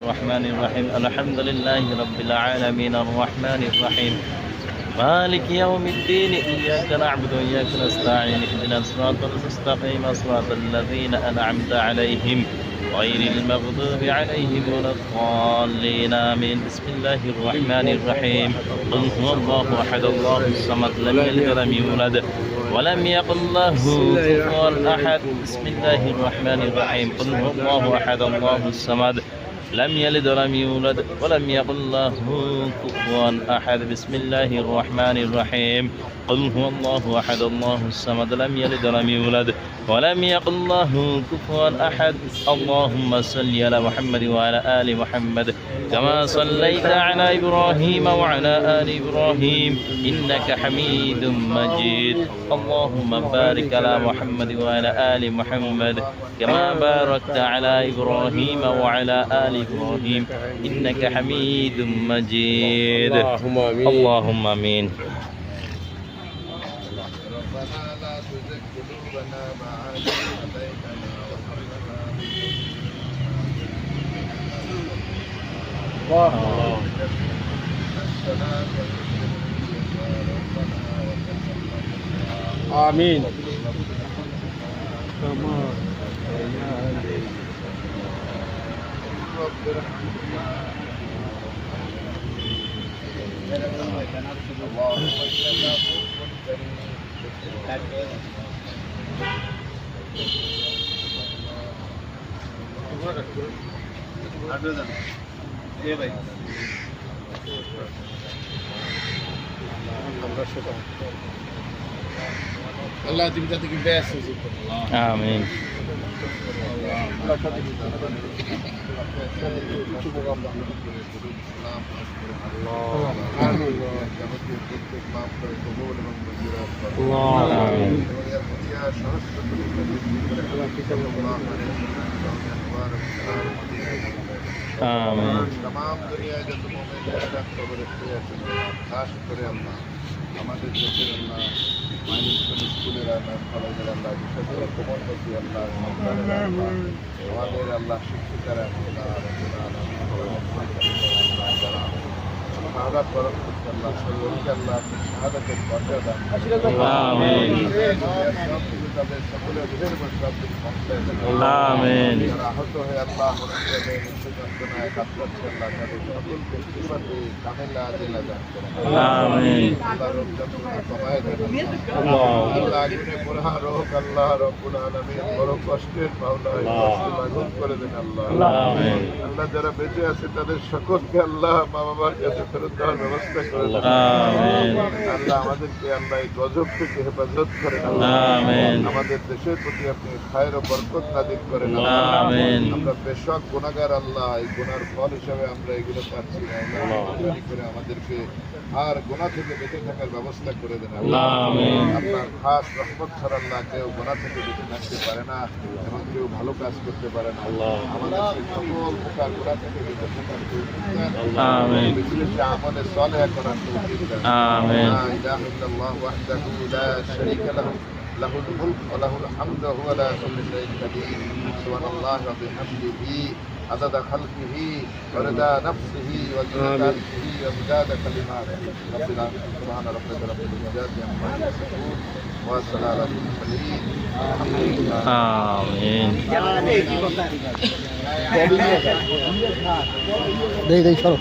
الرحمن الرحيم الحمد لله رب العالمين الرحمن الرحيم مالك يوم الدين إياك نعبد وإياك نستعين اهدنا الصراط المستقيم صراط الذين أنعمت عليهم غير المغضوب عليهم ولا الضالين آمين بسم الله الرحمن الرحيم قل هو الله أحد الله الصمد لم يلد ولم يولد ولم يكن له كفوا أحد بسم الله الرحمن الرحيم قل هو الله أحد الله الصمد لم يلد ولم يولد ولم يكن له كفوا أحد بسم الله الرحمن الرحيم قل هو الله أحد الله الصمد لم يلد ولم يولد ولم يكن له كفوا أحد اللهم صل على محمد وعلى آل محمد كما صليت على إبراهيم وعلى آل إبراهيم إنك حميد مجيد اللهم بارك على محمد وعلى آل محمد كما باركت على إبراهيم وعلى آل إبراهيم إنك حميد مجيد اللهم آمين ربنا لا تزغ قلوبنا بعد إذ هديتنا وهب لنا من لدنك الصلاة آمين رب ارحمنا اللهم إنك عفو كريم আল্লাহ তুমি তাদেরকে ব্যাস آمين آمين तमाम दुनिया जो तुमों में मेरा खबर है खास करे अल्लाह আমাদের দেশের আল্লাহ মাইনুস স্কুলের আল্লাহ কলেজের আল্লাহ বিশেষজ্ঞ কোমর বসি আল্লাহ আমাদের আল্লাহ শিক্ষিকারা শাহাদাত বরকত আল্লাহ সকলকে আল্লাহ আপনি শাহাদাতের মর্যাদা آمين তাদের সকলের রুহের মর্যাদা পৌঁছায় দেন آمين যারা আহত হয়ে আল্লাহ হসপিটালে মৃত্যু যন্ত্রণায় কাজ করছে আল্লাহ তাদের সকলকে সুফাতে কামেলা দিলা দান করেন آمين আল্লাহ রোগ যন্ত্রণা কমায় দেন আল্লাহ আগুনে পোড়া রোগ আল্লাহ রব্বুল আলামিন বড় কষ্টের মাওলা এই কষ্ট লাঘব করে দেন আল্লাহ آمين আল্লাহ যারা বেঁচে আছে তাদের সকলকে আল্লাহ মা বাবার কাছে ফেরত দেওয়ার ব্যবস্থা করে দেন آمين আল্লাহ আমাদেরকে আল্লাহ এই গজব থেকে হেফাজত করেন آمين আমাদের দেশের প্রতি আপনি খায়ের ও বরকত নাযিল করেন آمين আমরা বেশক গুনাহগার আল্লাহ এই গুনার ফল হিসাবে আমরা এগুলো পাচ্ছি আল্লাহ মেহরবানি করে আমাদেরকে আর গুনাহ থেকে বেঁচে থাকার ব্যবস্থা করে দেন آمين আপনার খাস রহমত ছাড়া আল্লাহ কেউ গুনাহ থেকে বেঁচে থাকতে পারে না এবং কেউ ভালো কাজ করতে পারে না আমাদের সকল প্রকার গুনাহ থেকে বেঁচে থাকার তৌফিক দেন آمين বিশেষ আমলে সালেহ করার তৌফিক দেন آمين لا إله إلا الله وحده لا شريك له له الملك وله الحمد وهو على كل شيء قدير سبحان الله وبحمده عدد خلقه ورضا نفسه وزنة عرشه ومداد كلماته رب العالمين سبحان ربك رب العزة عما يصفون والسلام على المرسلين الحمد لله آمين দেই সরো